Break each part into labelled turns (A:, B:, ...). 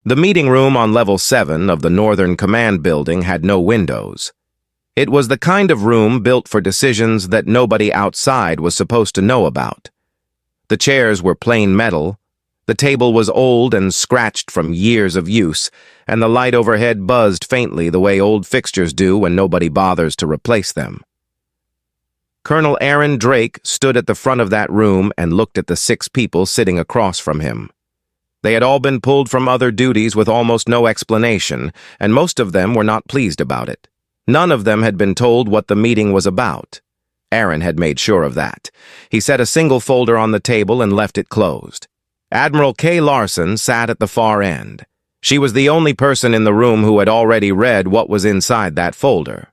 A: The meeting room on level 7 of the Northern Command building had no windows. It was the kind of room built for decisions that nobody outside was supposed to know about. The chairs were plain metal, the table was old and scratched from years of use, and the light overhead buzzed faintly the way old fixtures do when nobody bothers to replace them. Colonel Aaron Drake stood at the front of that room and looked at the 6 people sitting across from him. They had all been pulled from other duties with almost no explanation, and most of them were not pleased about it. None of them had been told what the meeting was about. Aaron had made sure of that. He set a single folder on the table and left it closed. Admiral Kay Larson sat at the far end. She was the only person in the room who had already read what was inside that folder.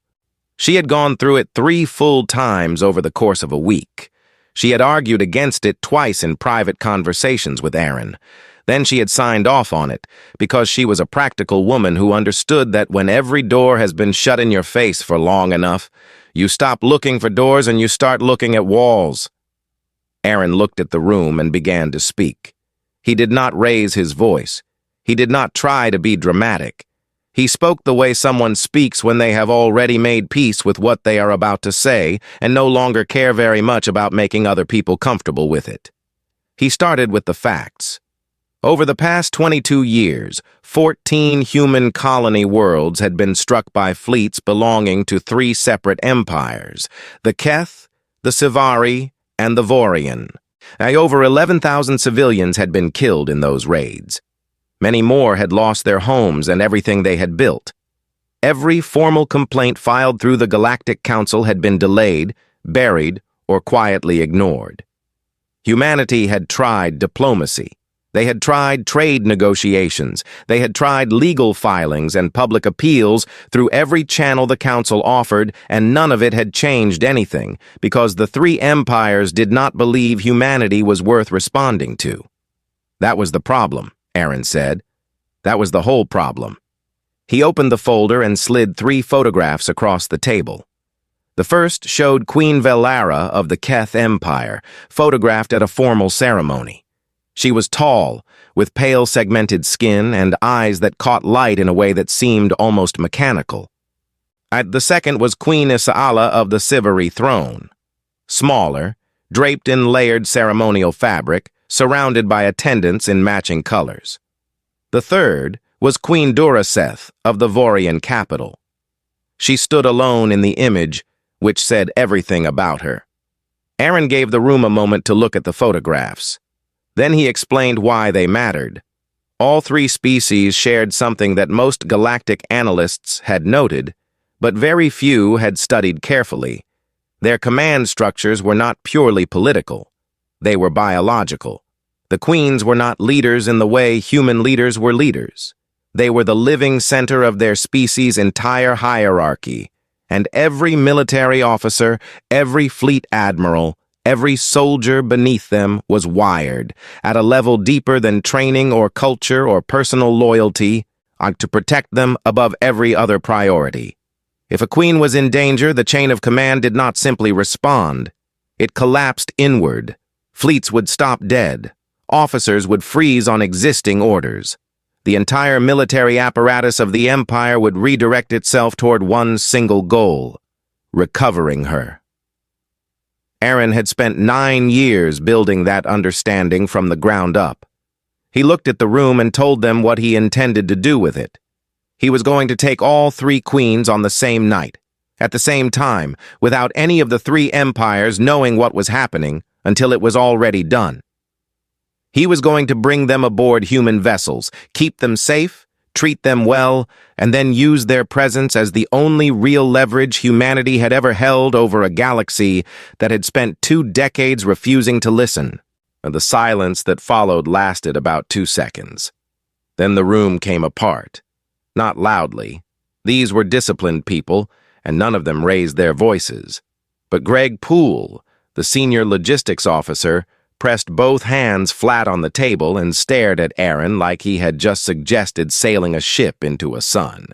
A: She had gone through it 3 full times over the course of a week. She had argued against it twice in private conversations with Aaron. Then she had signed off on it, because she was a practical woman who understood that when every door has been shut in your face for long enough, you stop looking for doors and you start looking at walls. Aaron looked at the room and began to speak. He did not raise his voice. He did not try to be dramatic. He spoke the way someone speaks when they have already made peace with what they are about to say and no longer care very much about making other people comfortable with it. He started with the facts. Over the past 22 years, 14 human colony worlds had been struck by fleets belonging to 3 separate empires, the Keth, the Sivari, and the Vorian. Over 11,000 civilians had been killed in those raids. Many more had lost their homes and everything they had built. Every formal complaint filed through the Galactic Council had been delayed, buried, or quietly ignored. Humanity had tried diplomacy. They had tried trade negotiations. They had tried legal filings and public appeals through every channel the Council offered, and none of it had changed anything, because the 3 empires did not believe humanity was worth responding to. That was the problem, Aaron said. That was the whole problem. He opened the folder and slid 3 photographs across the table. The first showed Queen Velara of the Keth Empire, photographed at a formal ceremony. She was tall, with pale segmented skin and eyes that caught light in a way that seemed almost mechanical. The second was Queen Isaala of the Sivari throne. Smaller, draped in layered ceremonial fabric, surrounded by attendants in matching colors. The third was Queen Duraseth of the Vorian capital. She stood alone in the image, which said everything about her. Aaron gave the room a moment to look at the photographs. Then he explained why they mattered. All 3 species shared something that most galactic analysts had noted, but very few had studied carefully. Their command structures were not purely political. They were biological. The queens were not leaders in the way human leaders were leaders. They were the living center of their species' entire hierarchy, and every military officer, every fleet admiral, every soldier beneath them was wired, at a level deeper than training or culture or personal loyalty, to protect them above every other priority. If a queen was in danger, the chain of command did not simply respond. It collapsed inward. Fleets would stop dead. Officers would freeze on existing orders. The entire military apparatus of the empire would redirect itself toward one single goal: recovering her. Aaron had spent 9 years building that understanding from the ground up. He looked at the room and told them what he intended to do with it. He was going to take all 3 queens on the same night, at the same time, without any of the 3 empires knowing what was happening until it was already done. He was going to bring them aboard human vessels, keep them safe, treat them well, and then use their presence as the only real leverage humanity had ever held over a galaxy that had spent 2 decades refusing to listen. The silence that followed lasted about 2 seconds. Then the room came apart. Not loudly. These were disciplined people, and none of them raised their voices. But Greg Poole, the senior logistics officer, pressed both hands flat on the table and stared at Aaron like he had just suggested sailing a ship into a sun.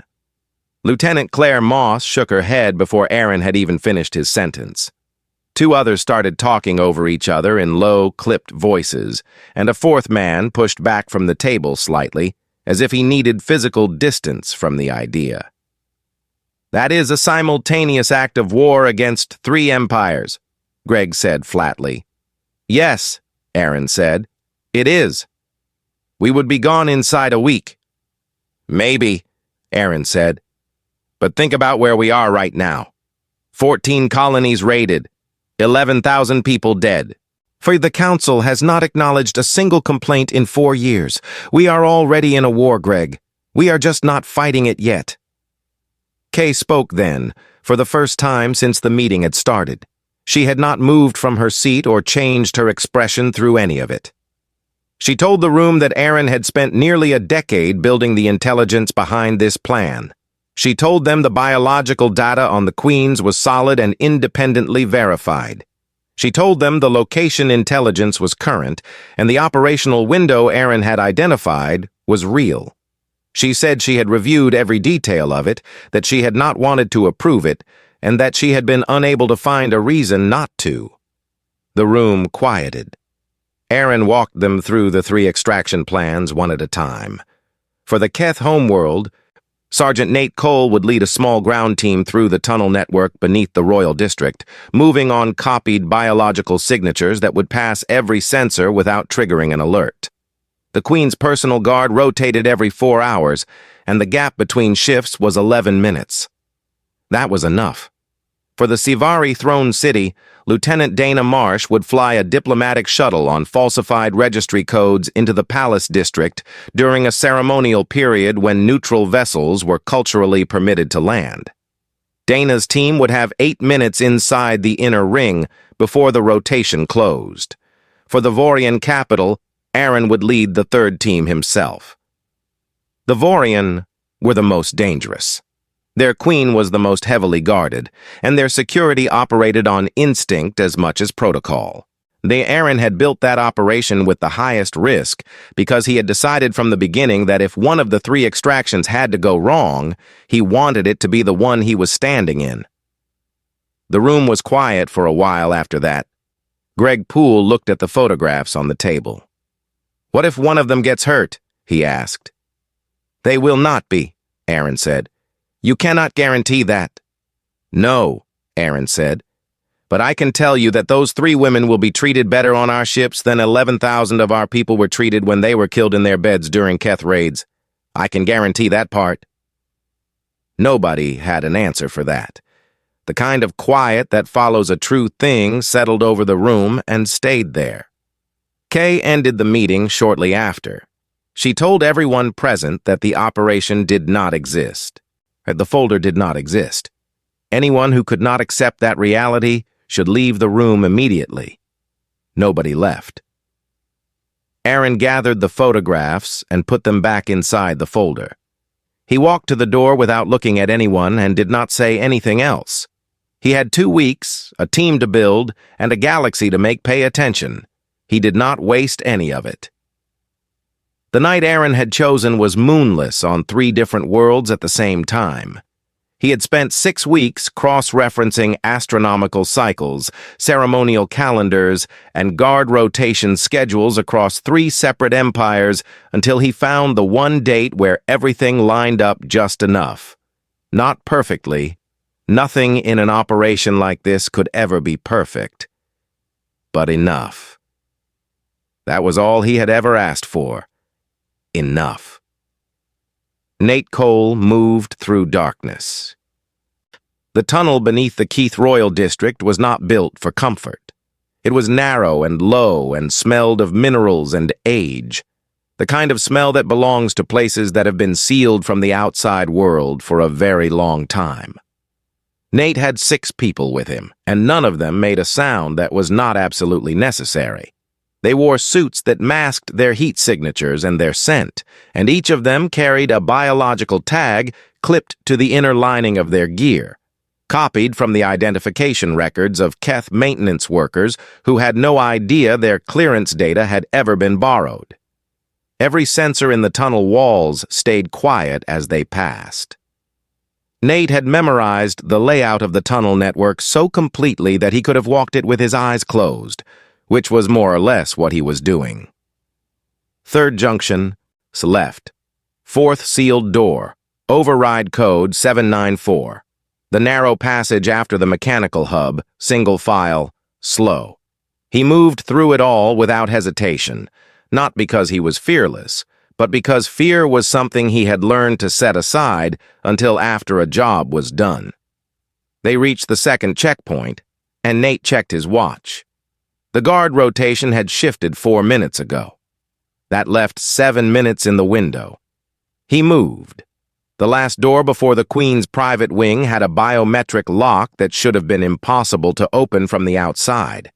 A: Lieutenant Claire Moss shook her head before Aaron had even finished his sentence. 2 others started talking over each other in low, clipped voices, and a 4th man pushed back from the table slightly, as if he needed physical distance from the idea. "That is a simultaneous act of war against 3 empires," Greg said flatly. "Yes," Aaron said, "it is. We would be gone inside a week." "Maybe," Aaron said. "But think about where we are right now. 14 colonies raided, 11,000 people dead. For the Council has not acknowledged a single complaint in 4 years. We are already in a war, Greg. We are just not fighting it yet." Kay spoke then, for the first time since the meeting had started. She had not moved from her seat or changed her expression through any of it. She told the room that Aaron had spent nearly a decade building the intelligence behind this plan. She told them the biological data on the Queens was solid and independently verified. She told them the location intelligence was current, and the operational window Aaron had identified was real. She said she had reviewed every detail of it, that she had not wanted to approve it, and that she had been unable to find a reason not to. The room quieted. Aaron walked them through the 3 extraction plans one at a time. For the Keth homeworld, Sergeant Nate Cole would lead a small ground team through the tunnel network beneath the Royal District, moving on copied biological signatures that would pass every sensor without triggering an alert. The Queen's personal guard rotated every 4 hours, and the gap between shifts was 11 minutes. That was enough. For the Sivari Throne City, Lieutenant Dana Marsh would fly a diplomatic shuttle on falsified registry codes into the Palace District during a ceremonial period when neutral vessels were culturally permitted to land. Dana's team would have 8 minutes inside the inner ring before the rotation closed. For the Vorian capital, Aaron would lead the 3rd team himself. The Vorian were the most dangerous. Their queen was the most heavily guarded, and their security operated on instinct as much as protocol. Aaron had built that operation with the highest risk because he had decided from the beginning that if one of the 3 extractions had to go wrong, he wanted it to be the one he was standing in. The room was quiet for a while after that. Greg Poole looked at the photographs on the table. "What if one of them gets hurt?" he asked. "They will not be," Aaron said. "You cannot guarantee that." "No," Aaron said. "But I can tell you that those 3 women will be treated better on our ships than 11,000 of our people were treated when they were killed in their beds during Keth raids. I can guarantee that part." Nobody had an answer for that. The kind of quiet that follows a true thing settled over the room and stayed there. Kay ended the meeting shortly after. She told everyone present that the operation did not exist. The folder did not exist. Anyone who could not accept that reality should leave the room immediately. Nobody left. Aaron gathered the photographs and put them back inside the folder. He walked to the door without looking at anyone and did not say anything else. He had 2 weeks, a team to build, and a galaxy to make pay attention. He did not waste any of it. The night Aaron had chosen was moonless on 3 different worlds at the same time. He had spent 6 weeks cross-referencing astronomical cycles, ceremonial calendars, and guard rotation schedules across 3 separate empires until he found the one date where everything lined up just enough. Not perfectly. Nothing in an operation like this could ever be perfect. But enough. That was all he had ever asked for. Enough. Nate Cole moved through darkness. The tunnel beneath the Keith Royal District was not built for comfort. It was narrow and low and smelled of minerals and age, the kind of smell that belongs to places that have been sealed from the outside world for a very long time. Nate had 6 people with him, and none of them made a sound that was not absolutely necessary. They wore suits that masked their heat signatures and their scent, and each of them carried a biological tag clipped to the inner lining of their gear, copied from the identification records of Keth maintenance workers who had no idea their clearance data had ever been borrowed. Every sensor in the tunnel walls stayed quiet as they passed. Nate had memorized the layout of the tunnel network so completely that he could have walked it with his eyes closed, which was more or less what he was doing. 3rd junction, left. Fourth sealed door. Override code 794. The narrow passage after the mechanical hub, single file, slow. He moved through it all without hesitation, not because he was fearless, but because fear was something he had learned to set aside until after a job was done. They reached the second checkpoint, and Nate checked his watch. The guard rotation had shifted 4 minutes ago. That left 7 minutes in the window. He moved. The last door before the Queen's private wing had a biometric lock that should have been impossible to open from the outside.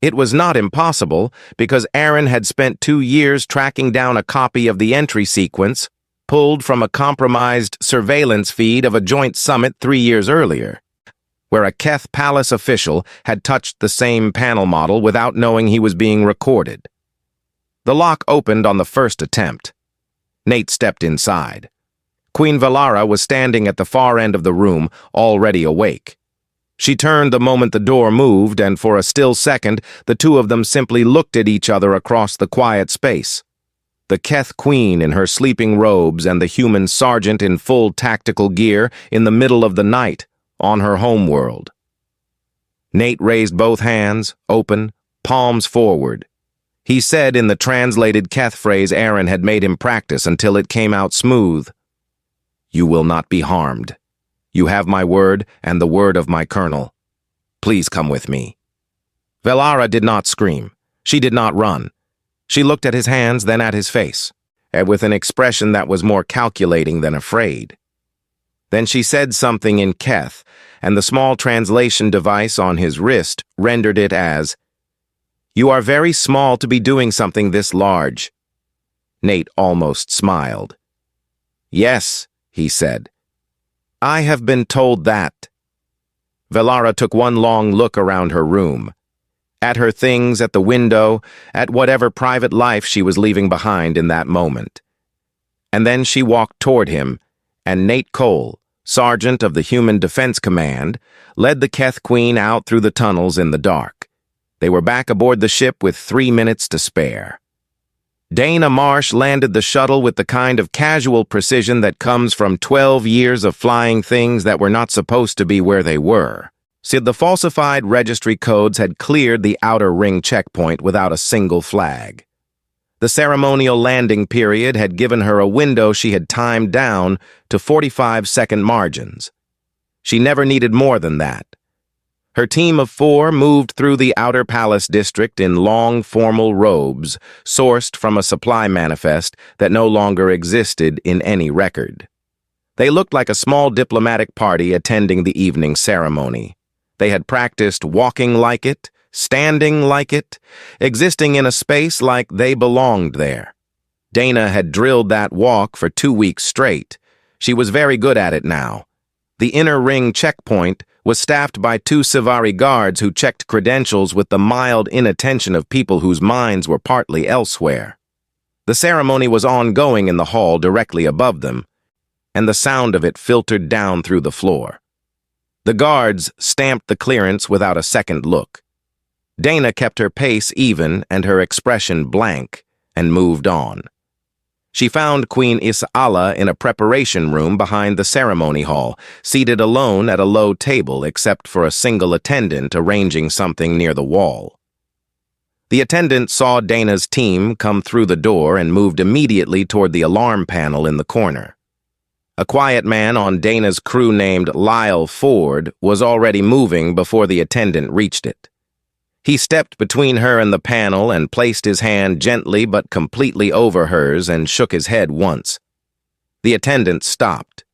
A: It was not impossible because Aaron had spent 2 years tracking down a copy of the entry sequence pulled from a compromised surveillance feed of a joint summit 3 years earlier, where a Keth Palace official had touched the same panel model without knowing he was being recorded. The lock opened on the first attempt. Nate stepped inside. Queen Valara was standing at the far end of the room, already awake. She turned the moment the door moved, and for a still second, the two of them simply looked at each other across the quiet space. The Keth Queen in her sleeping robes and the human sergeant in full tactical gear in the middle of the night, on her homeworld. Nate raised both hands, open, palms forward. He said in the translated Keth phrase Aaron had made him practice until it came out smooth, "You will not be harmed. You have my word and the word of my colonel. Please come with me." Valara did not scream. She did not run. She looked at his hands, then at his face, and with an expression that was more calculating than afraid. Then she said something in Keth, and the small translation device on his wrist rendered it as, "You are very small to be doing something this large." Nate almost smiled. "Yes," he said. "I have been told that." Valara took one long look around her room, at her things at the window, at whatever private life she was leaving behind in that moment. And then she walked toward him, and Nate Cole, sergeant of the Human Defense Command, led the Keth Queen out through the tunnels in the dark. They were back aboard the ship with 3 minutes to spare. Dana Marsh landed the shuttle with the kind of casual precision that comes from 12 years of flying things that were not supposed to be where they were. The falsified registry codes had cleared the outer ring checkpoint without a single flag. The ceremonial landing period had given her a window she had timed down to 45-second margins. She never needed more than that. Her team of 4 moved through the outer palace district in long, formal robes, sourced from a supply manifest that no longer existed in any record. They looked like a small diplomatic party attending the evening ceremony. They had practiced walking like it, standing like it, existing in a space like they belonged there. Dana had drilled that walk for 2 weeks straight. She was very good at it now. The inner ring checkpoint was staffed by 2 Sivari guards who checked credentials with the mild inattention of people whose minds were partly elsewhere. The ceremony was ongoing in the hall directly above them, and the sound of it filtered down through the floor. The guards stamped the clearance without a second look. Dana kept her pace even and her expression blank and moved on. She found Queen Is'Ala in a preparation room behind the ceremony hall, seated alone at a low table except for a single attendant arranging something near the wall. The attendant saw Dana's team come through the door and moved immediately toward the alarm panel in the corner. A quiet man on Dana's crew named Lyle Ford was already moving before the attendant reached it. He stepped between her and the panel and placed his hand gently but completely over hers and shook his head once. The attendant stopped.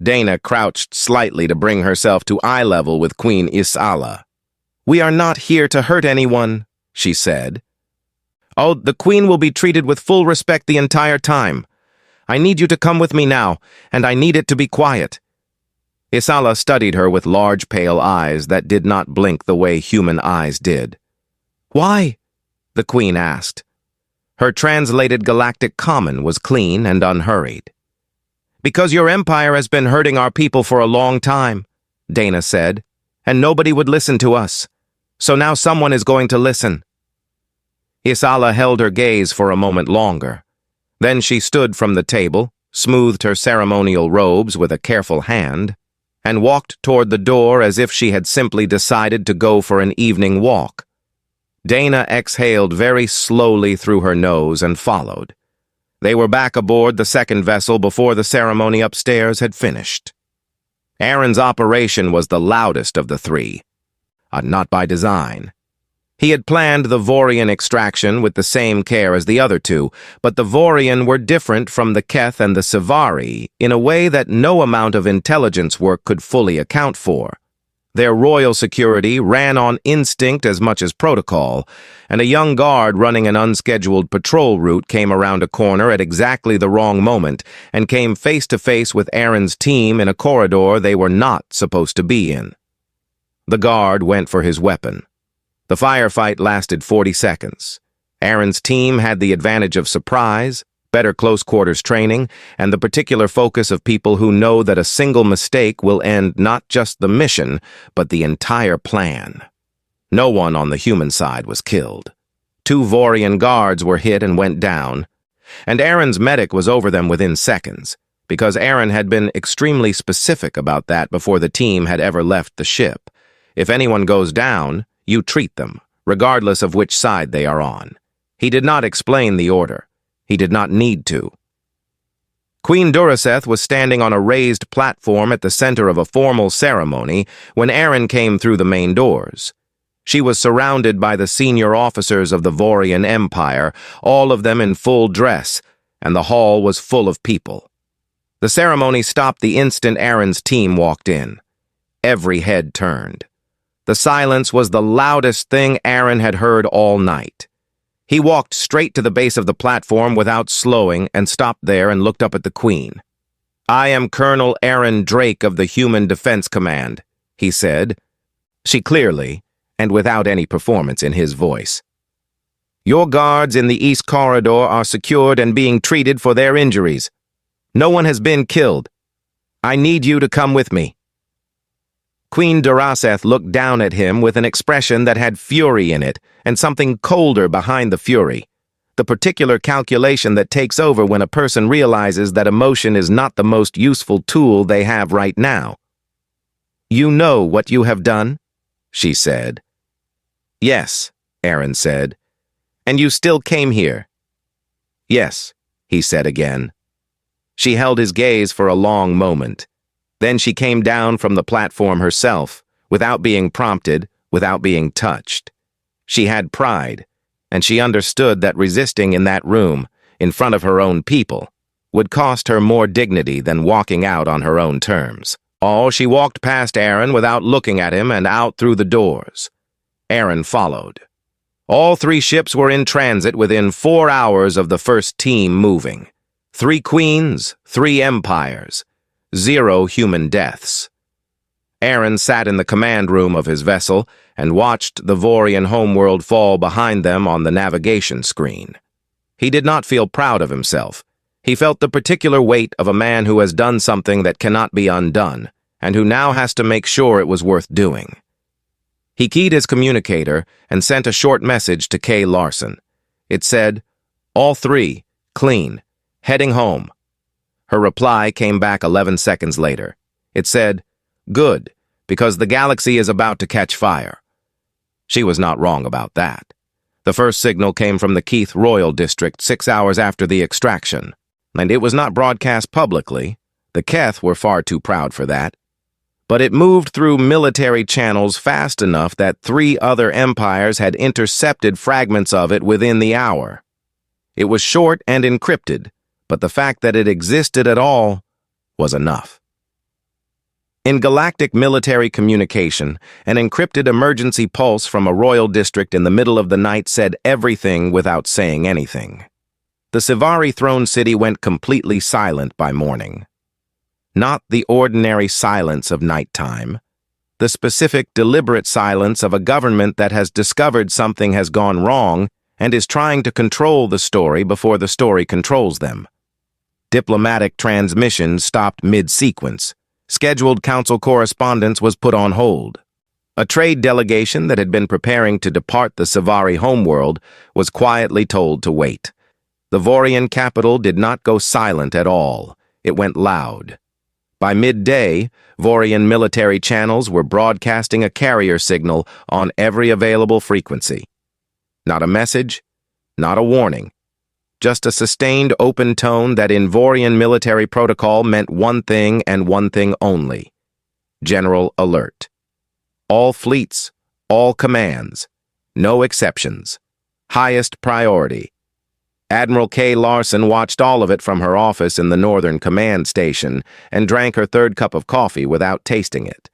A: Dana crouched slightly to bring herself to eye level with Queen Is'Ala. "We are not here to hurt anyone," she said. "Oh, the Queen will be treated with full respect the entire time. I need you to come with me now, and I need it to be quiet." Is'Ala studied her with large pale eyes that did not blink the way human eyes did. "Why?" the Queen asked. Her translated galactic common was clean and unhurried. "Because your empire has been hurting our people for a long time," Dana said, "and nobody would listen to us. So now someone is going to listen." Is'Ala held her gaze for a moment longer. Then she stood from the table, smoothed her ceremonial robes with a careful hand, and walked toward the door as if she had simply decided to go for an evening walk. Dana exhaled very slowly through her nose and followed. They were back aboard the second vessel before the ceremony upstairs had finished. Aaron's operation was the loudest of the three, not by design. He had planned the Vorian extraction with the same care as the other two, but the Vorian were different from the Keth and the Sivari in a way that no amount of intelligence work could fully account for. Their royal security ran on instinct as much as protocol, and a young guard running an unscheduled patrol route came around a corner at exactly the wrong moment and came face to face with Aaron's team in a corridor they were not supposed to be in. The guard went for his weapon. The firefight lasted 40 seconds. Aaron's team had the advantage of surprise, better close-quarters training, and the particular focus of people who know that a single mistake will end not just the mission, but the entire plan. No one on the human side was killed. 2 Vorian guards were hit and went down, and Aaron's medic was over them within seconds, because Aaron had been extremely specific about that before the team had ever left the ship. If anyone goes down, you treat them, regardless of which side they are on. He did not explain the order. He did not need to. Queen Duraseth was standing on a raised platform at the center of a formal ceremony when Aaron came through the main doors. She was surrounded by the senior officers of the Vorian Empire, all of them in full dress, and the hall was full of people. The ceremony stopped the instant Aaron's team walked in. Every head turned. The silence was the loudest thing Aaron had heard all night. He walked straight to the base of the platform without slowing and stopped there and looked up at the Queen. "I am Colonel Aaron Drake of the Human Defense Command," he said. She clearly, and without any performance in his voice. "Your guards in the East Corridor are secured and being treated for their injuries. No one has been killed. I need you to come with me." Queen Duraseth looked down at him with an expression that had fury in it and something colder behind the fury, the particular calculation that takes over when a person realizes that emotion is not the most useful tool they have right now. "You know what you have done?" she said. "Yes," Aaron said. "And you still came here?" "Yes," he said again. She held his gaze for a long moment. Then she came down from the platform herself, without being prompted, without being touched. She had pride, and she understood that resisting in that room, in front of her own people, would cost her more dignity than walking out on her own terms. She walked past Aaron without looking at him and out through the doors. Aaron followed. All 3 ships were in transit within 4 hours of the first team moving. 3 queens, 3 empires. 0 human deaths. Aaron sat in the command room of his vessel and watched the Vorian homeworld fall behind them on the navigation screen. He did not feel proud of himself. He felt the particular weight of a man who has done something that cannot be undone, and who now has to make sure it was worth doing. He keyed his communicator and sent a short message to Kay Larson. It said, "All 3, clean, heading home." Her reply came back 11 seconds later. It said, "Good, because the galaxy is about to catch fire." She was not wrong about that. The first signal came from the Keith Royal District 6 hours after the extraction, and it was not broadcast publicly. The Keth were far too proud for that. But it moved through military channels fast enough that 3 other empires had intercepted fragments of it within the hour. It was short and encrypted, but the fact that it existed at all was enough. In galactic military communication, an encrypted emergency pulse from a royal district in the middle of the night said everything without saying anything. The Sivari throne city went completely silent by morning. Not the ordinary silence of nighttime, the specific, deliberate silence of a government that has discovered something has gone wrong and is trying to control the story before the story controls them. Diplomatic transmissions stopped mid-sequence. Scheduled council correspondence was put on hold. A trade delegation that had been preparing to depart the Sivari homeworld was quietly told to wait. The Vorian capital did not go silent at all. It went loud. By midday, Vorian military channels were broadcasting a carrier signal on every available frequency. Not a message, not a warning. Just a sustained open tone that in Vorian military protocol meant one thing and one thing only. General alert. All fleets, all commands. No exceptions. Highest priority. Admiral K. Larson watched all of it from her office in the Northern Command Station and drank her third cup of coffee without tasting it.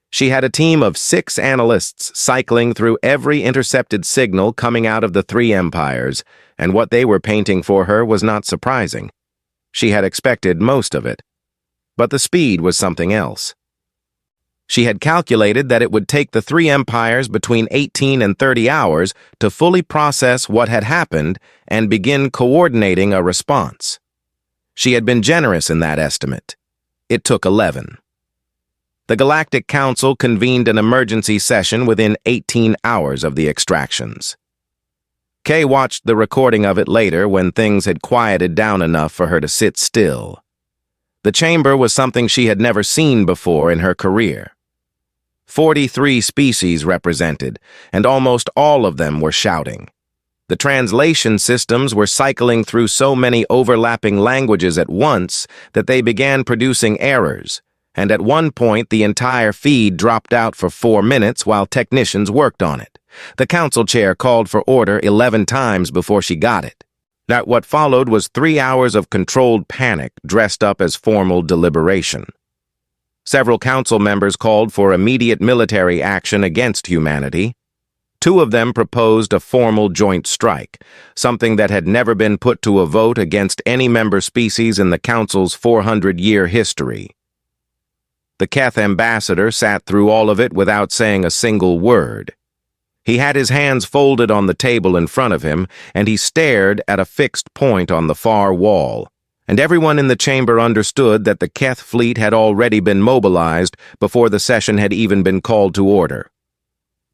A: She had a team of 6 analysts cycling through every intercepted signal coming out of the 3 empires, and what they were painting for her was not surprising. She had expected most of it. But the speed was something else. She had calculated that it would take the 3 empires between 18 and 30 hours to fully process what had happened and begin coordinating a response. She had been generous in that estimate. It took 11. The Galactic Council convened an emergency session within 18 hours of the extractions. Kay watched the recording of it later when things had quieted down enough for her to sit still. The chamber was something she had never seen before in her career. 43 species represented, and almost all of them were shouting. The translation systems were cycling through so many overlapping languages at once that they began producing errors, and at one point the entire feed dropped out for 4 minutes while technicians worked on it. The council chair called for order 11 times before she got it. Now, what followed was 3 hours of controlled panic dressed up as formal deliberation. Several council members called for immediate military action against humanity. 2 of them proposed a formal joint strike, something that had never been put to a vote against any member species in the council's 400-year history. The Keth ambassador sat through all of it without saying a single word. He had his hands folded on the table in front of him, and he stared at a fixed point on the far wall. And everyone in the chamber understood that the Keth fleet had already been mobilized before the session had even been called to order.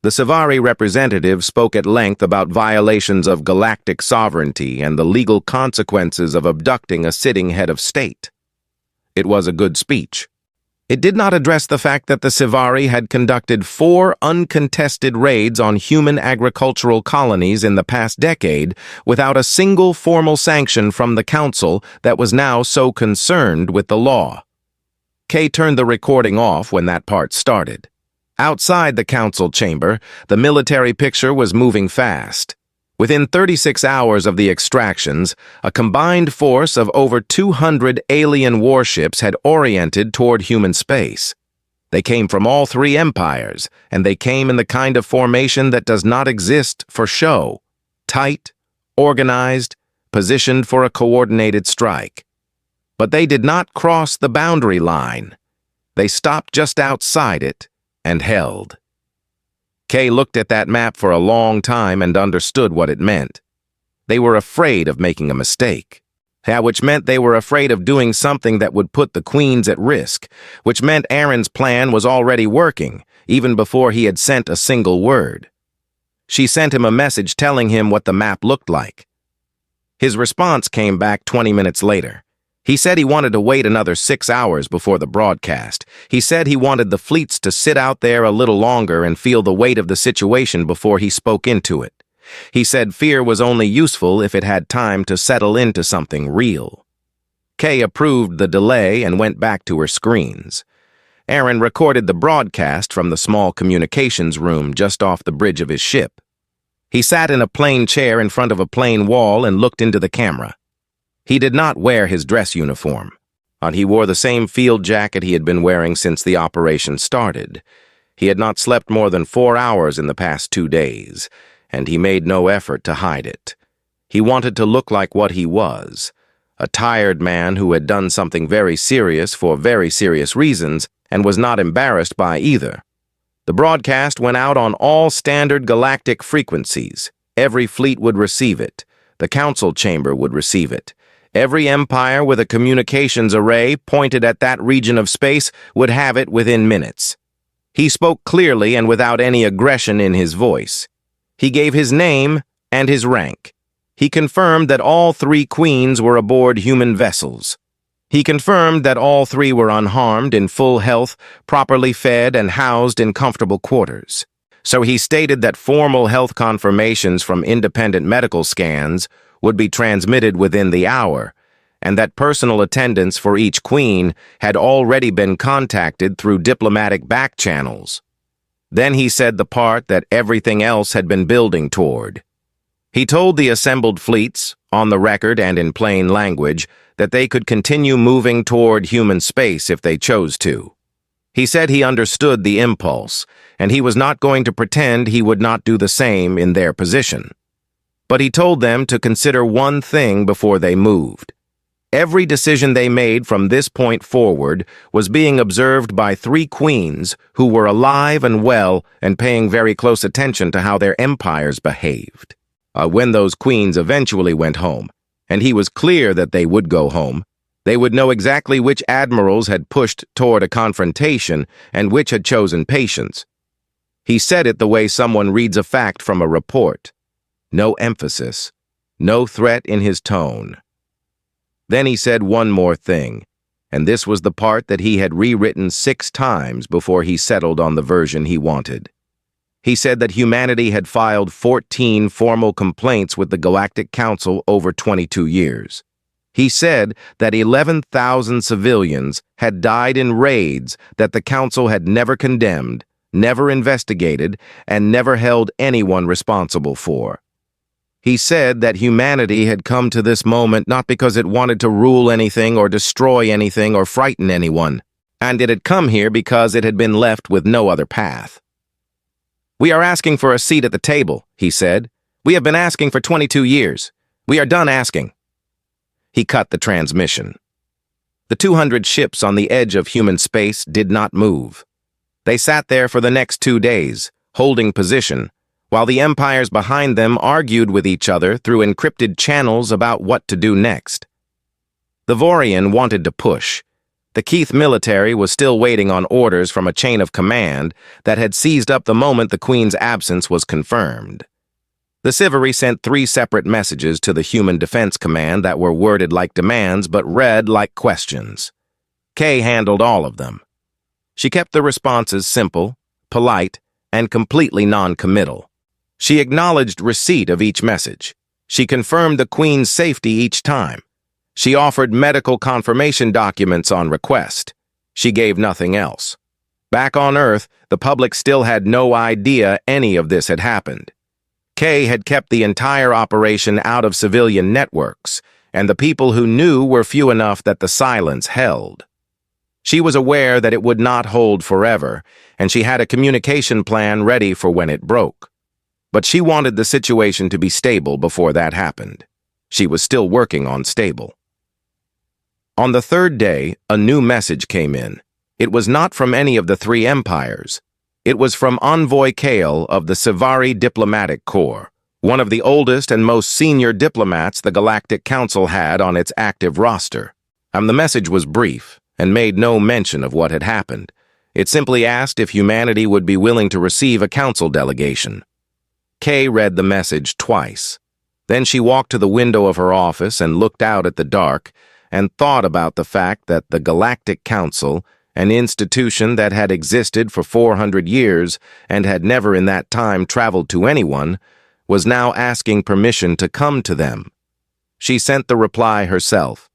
A: The Savari representative spoke at length about violations of galactic sovereignty and the legal consequences of abducting a sitting head of state. It was a good speech. It did not address the fact that the Savari had conducted 4 uncontested raids on human agricultural colonies in the past decade without a single formal sanction from the council that was now so concerned with the law. Kay turned the recording off when that part started. Outside the council chamber, the military picture was moving fast. Within 36 hours of the extractions, a combined force of over 200 alien warships had oriented toward human space. They came from all 3 empires, and they came in the kind of formation that does not exist for show. Tight, organized, positioned for a coordinated strike. But they did not cross the boundary line. They stopped just outside it and held. Kay looked at that map for a long time and understood what it meant. They were afraid of making a mistake. Which meant they were afraid of doing something that would put the queens at risk, which meant Aaron's plan was already working, even before he had sent a single word. She sent him a message telling him what the map looked like. His response came back 20 minutes later. He said he wanted to wait another 6 hours before the broadcast. He said he wanted the fleets to sit out there a little longer and feel the weight of the situation before he spoke into it. He said fear was only useful if it had time to settle into something real. Kay approved the delay and went back to her screens. Aaron recorded the broadcast from the small communications room just off the bridge of his ship. He sat in a plain chair in front of a plain wall and looked into the camera. He did not wear his dress uniform, but he wore the same field jacket he had been wearing since the operation started. He had not slept more than 4 hours in the past 2 days, and he made no effort to hide it. He wanted to look like what he was, a tired man who had done something very serious for very serious reasons and was not embarrassed by either. The broadcast went out on all standard galactic frequencies. Every fleet would receive it. The council chamber would receive it. Every empire with a communications array pointed at that region of space would have it within minutes. He spoke clearly and without any aggression in his voice. He gave his name and his rank. He confirmed that all 3 queens were aboard human vessels. He confirmed that all three were unharmed, in full health, properly fed, and housed in comfortable quarters. So he stated that formal health confirmations from independent medical scans would be transmitted within the hour, and that personal attendants for each queen had already been contacted through diplomatic back channels. Then he said the part that everything else had been building toward. He told the assembled fleets, on the record and in plain language, that they could continue moving toward human space if they chose to. He said he understood the impulse, and he was not going to pretend he would not do the same in their position. But he told them to consider one thing before they moved. Every decision they made from this point forward was being observed by three queens who were alive and well and paying very close attention to how their empires behaved. When those queens eventually went home, and he was clear that they would go home, they would know exactly which admirals had pushed toward a confrontation and which had chosen patience. He said it the way someone reads a fact from a report. No emphasis, no threat in his tone. Then he said one more thing, and this was the part that he had rewritten 6 times before he settled on the version he wanted. He said that humanity had filed 14 formal complaints with the Galactic Council over 22 years. He said that 11,000 civilians had died in raids that the Council had never condemned, never investigated, and never held anyone responsible for. He said that humanity had come to this moment not because it wanted to rule anything or destroy anything or frighten anyone, and it had come here because it had been left with no other path. "We are asking for a seat at the table," he said. "We have been asking for 22 years. We are done asking." He cut the transmission. The 200 ships on the edge of human space did not move. They sat there for the next 2 days, holding position, while the empires behind them argued with each other through encrypted channels about what to do next. The Vorian wanted to push. The Keith military was still waiting on orders from a chain of command that had seized up the moment the Queen's absence was confirmed. The Civery sent 3 separate messages to the Human Defense Command that were worded like demands but read like questions. Kay handled all of them. She kept the responses simple, polite, and completely non-committal. She acknowledged receipt of each message. She confirmed the Queen's safety each time. She offered medical confirmation documents on request. She gave nothing else. Back on Earth, the public still had no idea any of this had happened. Kay had kept the entire operation out of civilian networks, and the people who knew were few enough that the silence held. She was aware that it would not hold forever, and she had a communication plan ready for when it broke. But she wanted the situation to be stable before that happened. She was still working on stable. On the 3rd day, a new message came in. It was not from any of the 3 empires. It was from Envoy Kale of the Civari Diplomatic Corps, one of the oldest and most senior diplomats the Galactic Council had on its active roster. The message was brief and made no mention of what had happened. It simply asked if humanity would be willing to receive a council delegation. Kay read the message twice. Then she walked to the window of her office and looked out at the dark and thought about the fact that the Galactic Council, an institution that had existed for 400 years and had never in that time traveled to anyone, was now asking permission to come to them. She sent the reply herself.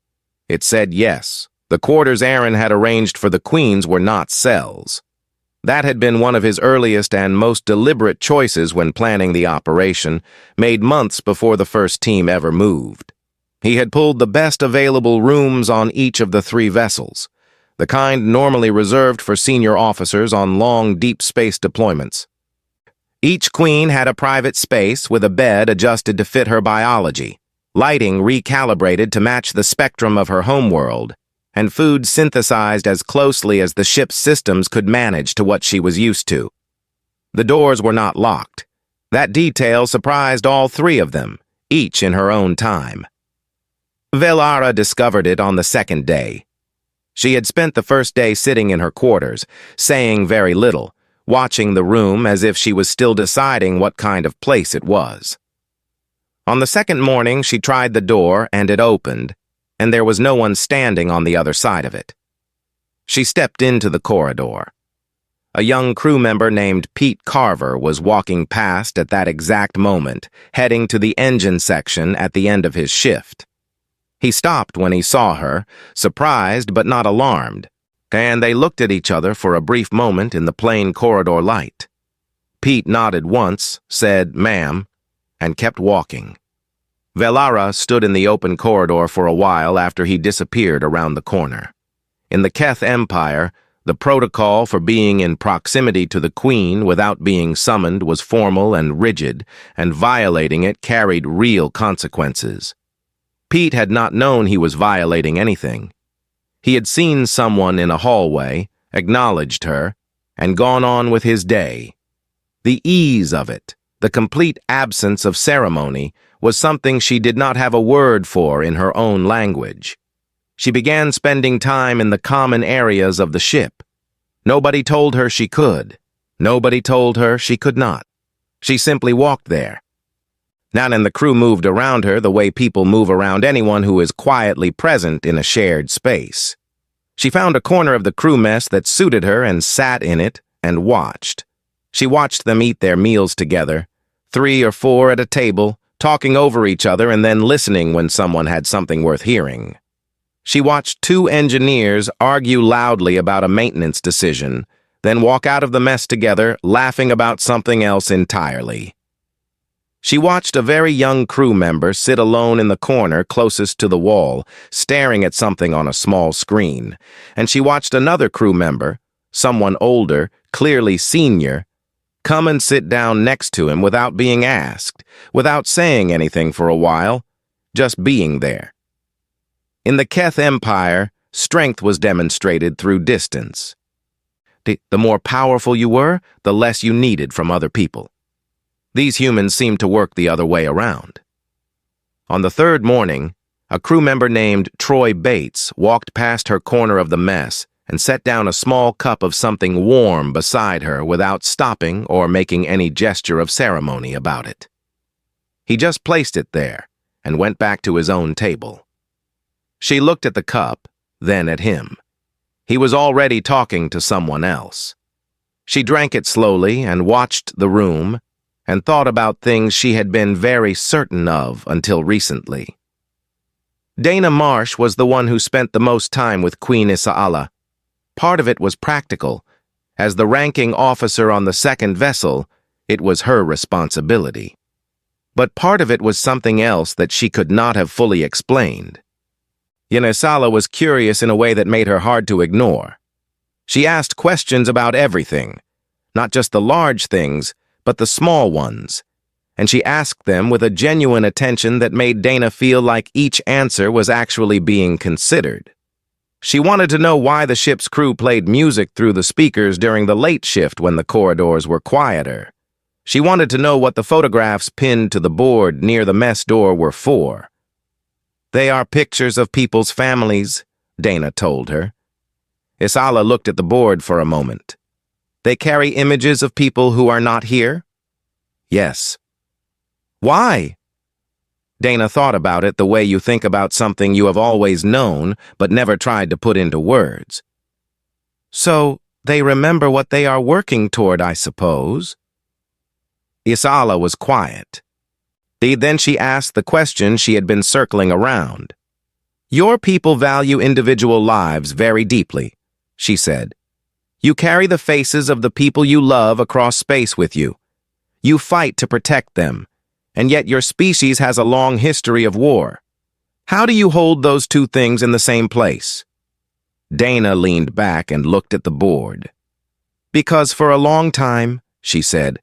A: It said yes. The quarters Aaron had arranged for the queens were not cells. That had been one of his earliest and most deliberate choices when planning the operation, made months before the first team ever moved. He had pulled the best available rooms on each of the 3 vessels, the kind normally reserved for senior officers on long, deep space deployments. Each queen had a private space with a bed adjusted to fit her biology, lighting recalibrated to match the spectrum of her homeworld, and food synthesized as closely as the ship's systems could manage to what she was used to. The doors were not locked. That detail surprised all 3 of them, each in her own time. Velara discovered it on the 2nd day. She had spent the first day sitting in her quarters, saying very little, watching the room as if she was still deciding what kind of place it was. On the 2nd morning, she tried the door, and it opened. and there was no one standing on the other side of it. She stepped into the corridor. A young crew member named Pete Carver was walking past at that exact moment, heading to the engine section at the end of his shift. He stopped when he saw her, surprised but not alarmed, and they looked at each other for a brief moment in the plain corridor light. Pete nodded once, said, "Ma'am," and kept walking. Velara stood in the open corridor for a while after he disappeared around the corner. In the Keth Empire, the protocol for being in proximity to the Queen without being summoned was formal and rigid, and violating it carried real consequences. Pete had not known he was violating anything. He had seen someone in a hallway, acknowledged her, and gone on with his day. The ease of it, the complete absence of ceremony, was something she did not have a word for in her own language. She began spending time in the common areas of the ship. Nobody told her she could. Nobody told her she could not. She simply walked there. None in the crew moved around her the way people move around anyone who is quietly present in a shared space. She found a corner of the crew mess that suited her and sat in it and watched. She watched them eat their meals together, 3 or 4 at a table, talking over each other and then listening when someone had something worth hearing. She watched 2 engineers argue loudly about a maintenance decision, then walk out of the mess together, laughing about something else entirely. She watched a very young crew member sit alone in the corner closest to the wall, staring at something on a small screen, and she watched another crew member, someone older, clearly senior, come and sit down next to him without being asked, without saying anything for a while, just being there. In the Keth Empire, strength was demonstrated through distance. The more powerful you were, the less you needed from other people. These humans seemed to work the other way around. On the 3rd morning, a crew member named Troy Bates walked past her corner of the mess and set down a small cup of something warm beside her without stopping or making any gesture of ceremony about it. He just placed it there and went back to his own table. She looked at the cup, then at him. He was already talking to someone else. She drank it slowly and watched the room and thought about things she had been very certain of until recently. Dana Marsh was the one who spent the most time with Queen Isa'ala. Part of it was practical. As the ranking officer on the 2nd vessel, it was her responsibility. But part of it was something else that she could not have fully explained. Isa'ala was curious in a way that made her hard to ignore. She asked questions about everything, not just the large things, but the small ones, and she asked them with a genuine attention that made Dana feel like each answer was actually being considered. She wanted to know why the ship's crew played music through the speakers during the late shift when the corridors were quieter. She wanted to know what the photographs pinned to the board near the mess door were for. "They are pictures of people's families," Dana told her. Isa'ala looked at the board for a moment. "They carry images of people who are not here?" "Yes." "Why?" Dana thought about it the way you think about something you have always known but never tried to put into words. "So, they remember what they are working toward, I suppose." Isa'ala was quiet. Then she asked the question she had been circling around. "Your people value individual lives very deeply," she said. "You carry the faces of the people you love across space with you. You fight to protect them, and yet your species has a long history of war. How do you hold those 2 things in the same place?" Dana leaned back and looked at the board. "Because for a long time," she said,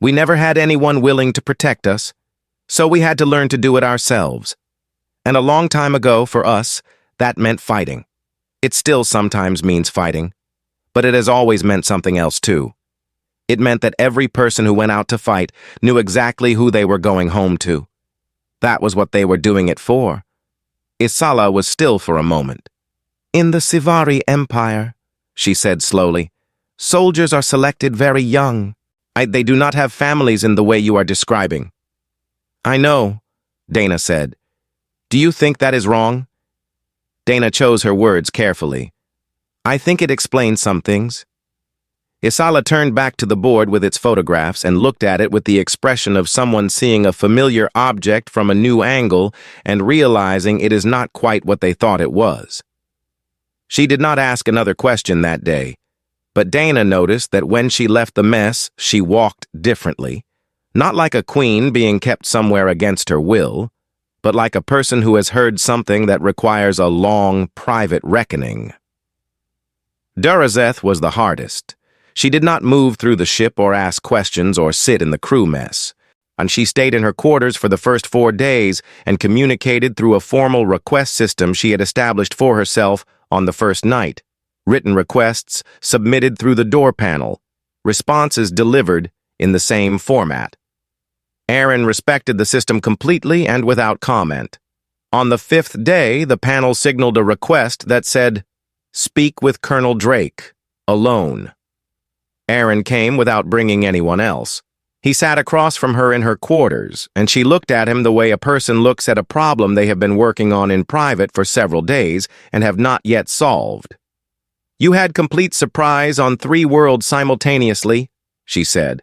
A: "we never had anyone willing to protect us. So we had to learn to do it ourselves. And a long time ago, for us, that meant fighting. It still sometimes means fighting, but it has always meant something else too. It meant that every person who went out to fight knew exactly who they were going home to. That was what they were doing it for." Isa'ala was still for a moment. "In the Sivari Empire," she said slowly, "soldiers are selected very young. They do not have families in the way you are describing." "I know," Dana said. "Do you think that is wrong? Dana chose her words carefully. I think it explains some things. Isala turned back to the board with its photographs and looked at it with the expression of someone seeing a familiar object from a new angle and realizing it is not quite what they thought it was. She did not ask another question that day, but Dana noticed that when she left the mess, she walked differently, not like a queen being kept somewhere against her will, but like a person who has heard something that requires a long, private reckoning. Durazeth was the hardest. She did not move through the ship or ask questions or sit in the crew mess, and she stayed in her quarters for the first 4 days and communicated through a formal request system she had established for herself on the first night. Written requests submitted through the door panel, responses delivered in the same format. Aaron respected the system completely and without comment. On the 5th day, the panel signaled a request that said, "Speak with Colonel Drake, alone." Aaron came without bringing anyone else. He sat across from her in her quarters, and she looked at him the way a person looks at a problem they have been working on in private for several days and have not yet solved. "You had complete surprise on 3 worlds simultaneously," she said.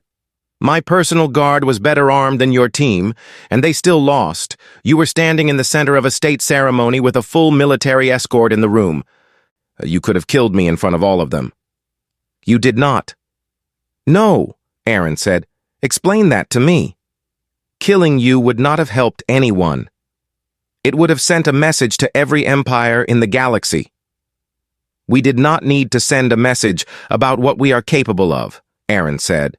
A: "My personal guard was better armed than your team, and they still lost. You were standing in the center of a state ceremony with a full military escort in the room. You could have killed me in front of all of them." "You did not." "No," Aaron said. "Explain that to me." "Killing you would not have helped anyone. It would have sent a message to every empire in the galaxy." "We did not need to send a message about what we are capable of," Aaron said.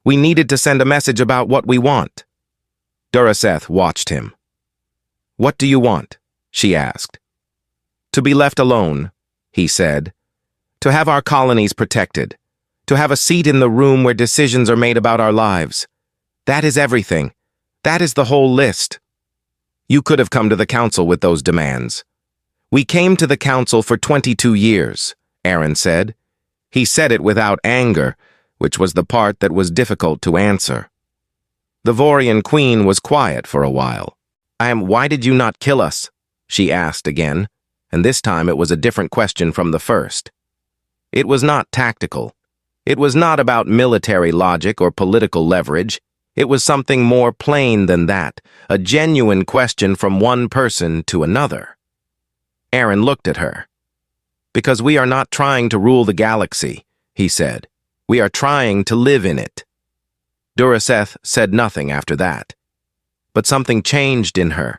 A: "We needed to send a message about what we want." Durazeth watched him. "What do you want?" she asked. "To be left alone," he said. "To have our colonies protected. To have a seat in the room where decisions are made about our lives. That is everything. That is the whole list." "You could have come to the council with those demands." "We came to the council for 22 years, Aaron said. He said it without anger, which was the part that was difficult to answer. The Vorian queen was quiet for a while. Why did you not kill us?" she asked again, and this time it was a different question from the first. It was not tactical. It was not about military logic or political leverage. It was something more plain than that, a genuine question from one person to another. Aaron looked at her. "Because we are not trying to rule the galaxy," he said. "We are trying to live in it." Durazeth said nothing after that. But something changed in her,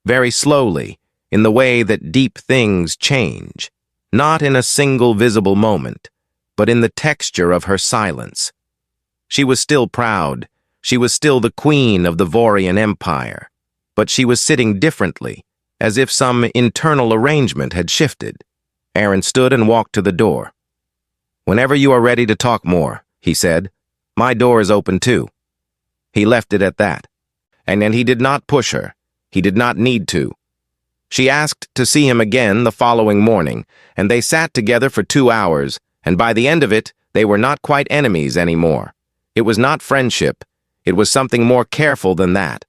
A: very slowly, in the way that deep things change, not in a single visible moment, but in the texture of her silence. She was still proud. She was still the queen of the Vorian Empire, but she was sitting differently, as if some internal arrangement had shifted. Aaron stood and walked to the door. "Whenever you are ready to talk more," he said. "My door is open too." He left it at that. And then he did not push her. He did not need to. She asked to see him again the following morning, and they sat together for 2 hours, and by the end of it, they were not quite enemies anymore. It was not friendship. It was something more careful than that.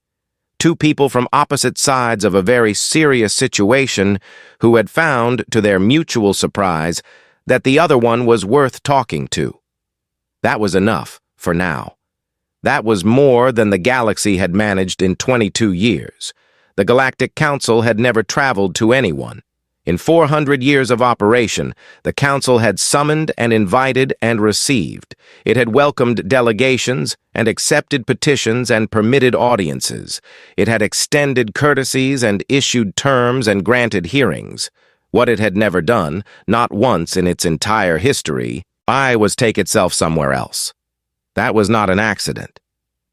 A: 2 people from opposite sides of a very serious situation who had found, to their mutual surprise, that the other one was worth talking to. That was enough, for now. That was more than the galaxy had managed in 22 years. The Galactic Council had never traveled to anyone. In 400 years of operation, the Council had summoned and invited and received. It had welcomed delegations and accepted petitions and permitted audiences. It had extended courtesies and issued terms and granted hearings. What it had never done, not once in its entire history, was take itself somewhere else. That was not an accident.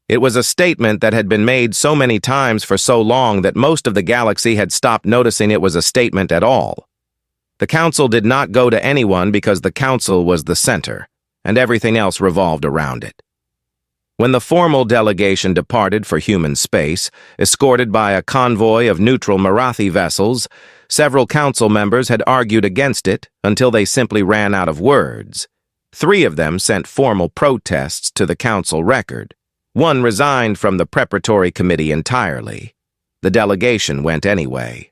A: It was a statement that had been made so many times for so long that most of the galaxy had stopped noticing it was a statement at all. The Council did not go to anyone because the Council was the center, and everything else revolved around it. When the formal delegation departed for human space, escorted by a convoy of neutral Marathi vessels, several Council members had argued against it until they simply ran out of words. 3 of them sent formal protests to the Council record. 1 resigned from the preparatory committee entirely. The delegation went anyway.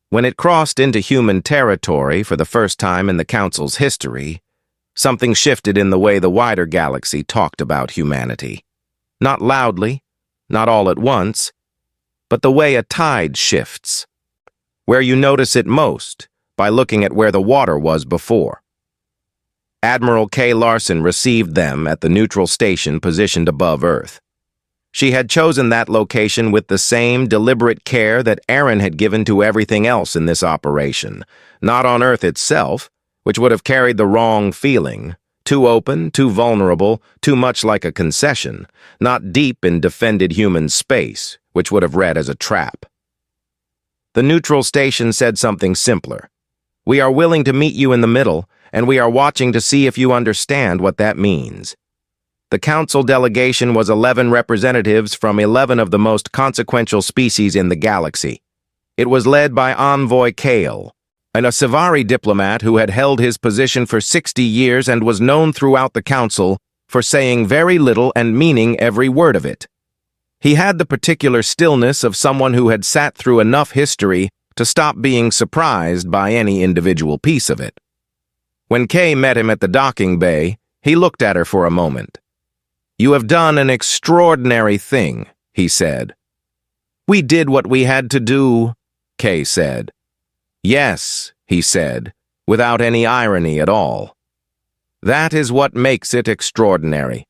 A: When it crossed into human territory for the first time in the Council's history, something shifted in the way the wider galaxy talked about humanity. Not loudly, not all at once, but the way a tide shifts, where you notice it most by looking at where the water was before. Admiral K. Larson received them at the neutral station positioned above Earth. She had chosen that location with the same deliberate care that Aaron had given to everything else in this operation, not on Earth itself, which would have carried the wrong feeling, too open, too vulnerable, too much like a concession, not deep in defended human space, which would have read as a trap. The neutral station said something simpler. We are willing to meet you in the middle, and we are watching to see if you understand what that means. The Council delegation was 11 representatives from 11 of the most consequential species in the galaxy. It was led by Envoy Kale, a Sivari diplomat who had held his position for 60 years and was known throughout the Council for saying very little and meaning every word of it. He had the particular stillness of someone who had sat through enough history to stop being surprised by any individual piece of it. When Kay met him at the docking bay, he looked at her for a moment. You have done an extraordinary thing, he said. We did what we had to do, Kay said. Yes, he said, without any irony at all. That is what makes it extraordinary.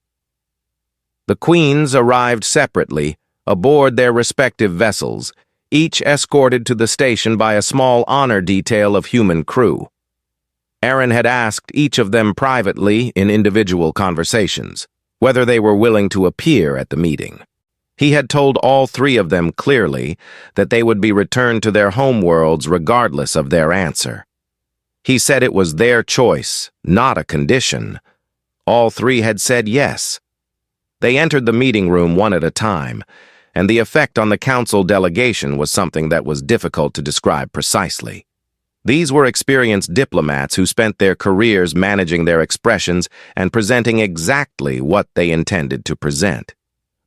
A: The queens arrived separately, aboard their respective vessels, each escorted to the station by a small honor detail of human crew. Aaron had asked each of them privately in individual conversations whether they were willing to appear at the meeting. He had told all three of them clearly that they would be returned to their homeworlds regardless of their answer. He said it was their choice, not a condition. All three had said yes. They entered the meeting room one at a time, and the effect on the Council delegation was something that was difficult to describe precisely. These were experienced diplomats who spent their careers managing their expressions and presenting exactly what they intended to present.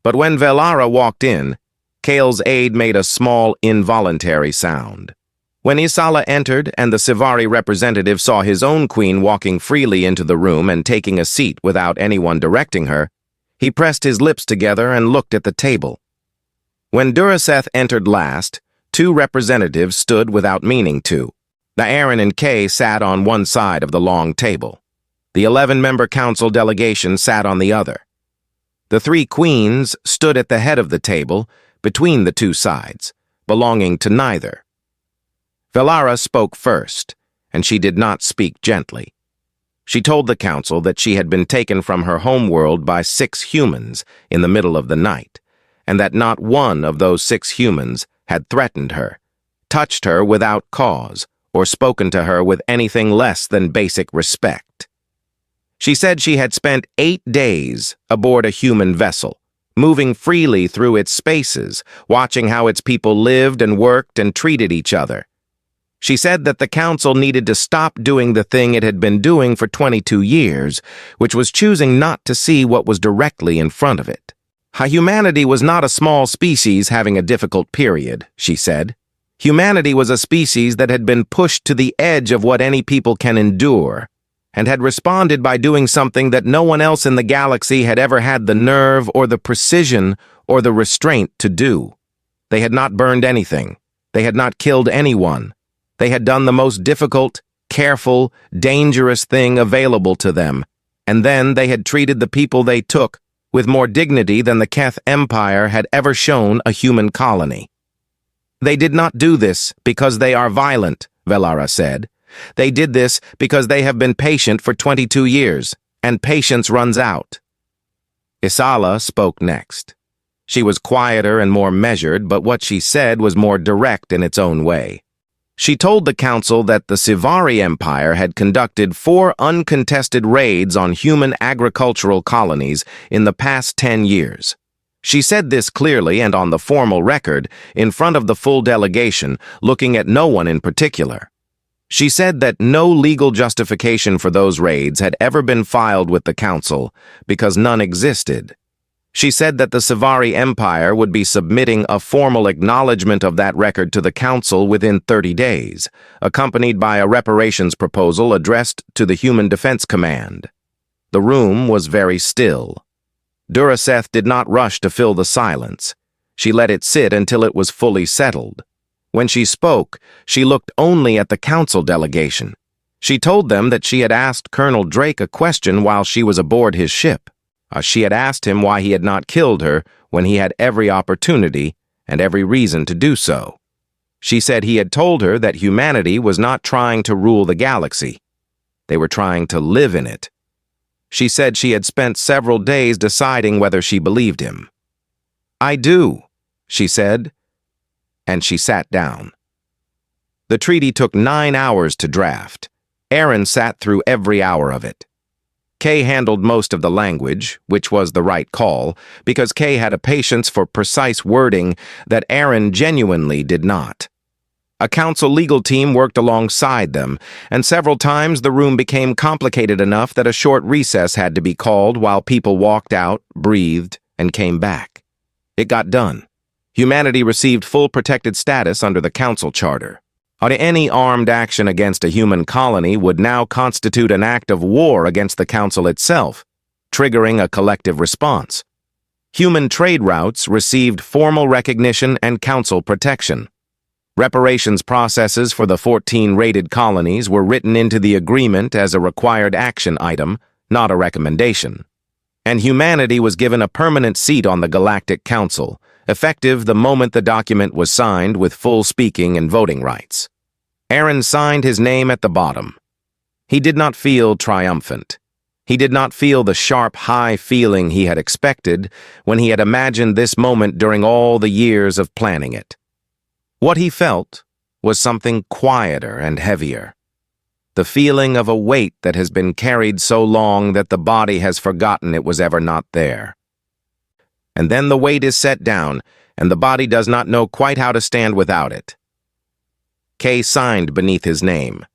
A: But when Velara walked in, Kale's aide made a small, involuntary sound. When Isala entered and the Sivari representative saw his own queen walking freely into the room and taking a seat without anyone directing her, he pressed his lips together and looked at the table. When Duraseth entered last, two representatives stood without meaning to. Aaron and Kay sat on one side of the long table. The 11-member Council delegation sat on the other. The three queens stood at the head of the table, between the two sides, belonging to neither. Velara spoke first, and she did not speak gently. She told the Council that she had been taken from her homeworld by 6 humans in the middle of the night, and that not one of those 6 humans had threatened her, touched her without cause, or spoken to her with anything less than basic respect. She said she had spent 8 days aboard a human vessel, moving freely through its spaces, watching how its people lived and worked and treated each other. She said that the Council needed to stop doing the thing it had been doing for 22 years, which was choosing not to see what was directly in front of it. Humanity was not a small species having a difficult period, she said. Humanity was a species that had been pushed to the edge of what any people can endure, and had responded by doing something that no one else in the galaxy had ever had the nerve or the precision or the restraint to do. They had not burned anything. They had not killed anyone. They had done the most difficult, careful, dangerous thing available to them, and then they had treated the people they took with more dignity than the Keth Empire had ever shown a human colony. They did not do this because they are violent, Velara said. They did this because they have been patient for 22 years, and patience runs out. Isala spoke next. She was quieter and more measured, but what she said was more direct in its own way. She told the Council that the Sivari Empire had conducted 4 uncontested raids on human agricultural colonies in the past 10 years. She said this clearly and on the formal record, in front of the full delegation, looking at no one in particular. She said that no legal justification for those raids had ever been filed with the Council, because none existed. She said that the Savari Empire would be submitting a formal acknowledgement of that record to the Council within 30 days, accompanied by a reparations proposal addressed to the Human Defense Command. The room was very still. Duraseth did not rush to fill the silence. She let it sit until it was fully settled. When she spoke, she looked only at the Council delegation. She told them that she had asked Colonel Drake a question while she was aboard his ship. She had asked him why he had not killed her when he had every opportunity and every reason to do so. She said he had told her that humanity was not trying to rule the galaxy. They were trying to live in it. She said she had spent several days deciding whether she believed him. "I do," she said, and she sat down. The treaty took 9 hours to draft. Aaron sat through every hour of it. Kay handled most of the language, which was the right call, because Kay had a patience for precise wording that Aaron genuinely did not. A council legal team worked alongside them, and several times the room became complicated enough that a short recess had to be called while people walked out, breathed, and came back. It got done. Humanity received full protected status under the council charter. Any armed action against a human colony would now constitute an act of war against the Council itself, triggering a collective response. Human trade routes received formal recognition and Council protection. Reparations processes for the 14 raided colonies were written into the agreement as a required action item, not a recommendation. And humanity was given a permanent seat on the Galactic Council, effective the moment the document was signed with full speaking and voting rights. Aaron signed his name at the bottom. He did not feel triumphant. He did not feel the sharp, high feeling he had expected when he had imagined this moment during all the years of planning it. What he felt was something quieter and heavier. The feeling of a weight that has been carried so long that the body has forgotten it was ever not there. And then the weight is set down, and the body does not know quite how to stand without it. Kay signed beneath his name.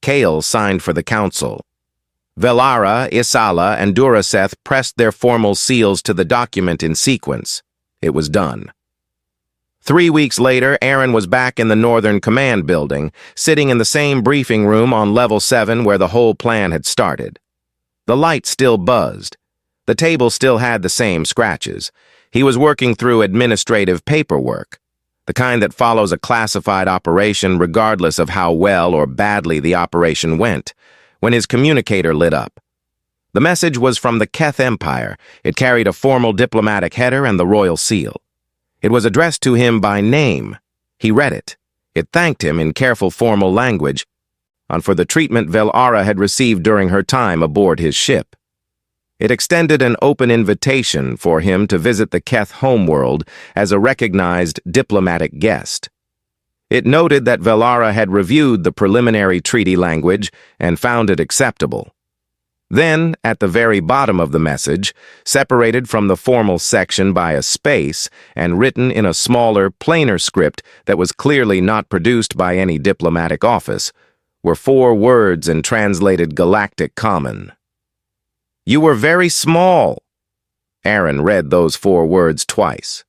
A: Kale signed for the council. Velara, Isala, and Duraseth pressed their formal seals to the document in sequence. It was done. 3 weeks later, Aaron was back in the Northern Command building, sitting in the same briefing room on Level 7 where the whole plan had started. The light still buzzed. The table still had the same scratches. He was working through administrative paperwork, the kind that follows a classified operation regardless of how well or badly the operation went, when his communicator lit up. The message was from the Keth Empire. It carried a formal diplomatic header and the royal seal. It was addressed to him by name. He read it. It thanked him in careful formal language for the treatment Velara had received during her time aboard his ship. It extended an open invitation for him to visit the Keth homeworld as a recognized diplomatic guest. It noted that Velara had reviewed the preliminary treaty language and found it acceptable. Then, at the very bottom of the message, separated from the formal section by a space and written in a smaller, plainer script that was clearly not produced by any diplomatic office, were 4 words in translated Galactic Common. "You were very small." Aaron read those 4 words twice.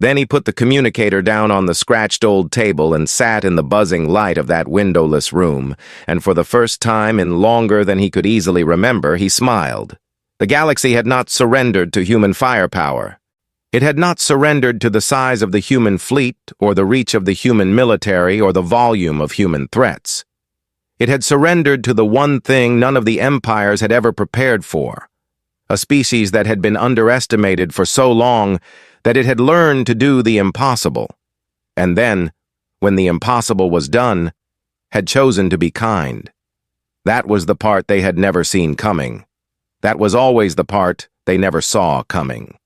A: Then he put the communicator down on the scratched old table and sat in the buzzing light of that windowless room, and for the first time in longer than he could easily remember, he smiled. The galaxy had not surrendered to human firepower. It had not surrendered to the size of the human fleet or the reach of the human military or the volume of human threats. It had surrendered to the one thing none of the empires had ever prepared for, a species that had been underestimated for so long that it had learned to do the impossible, and then, when the impossible was done, had chosen to be kind. That was the part they had never seen coming. That was always the part they never saw coming.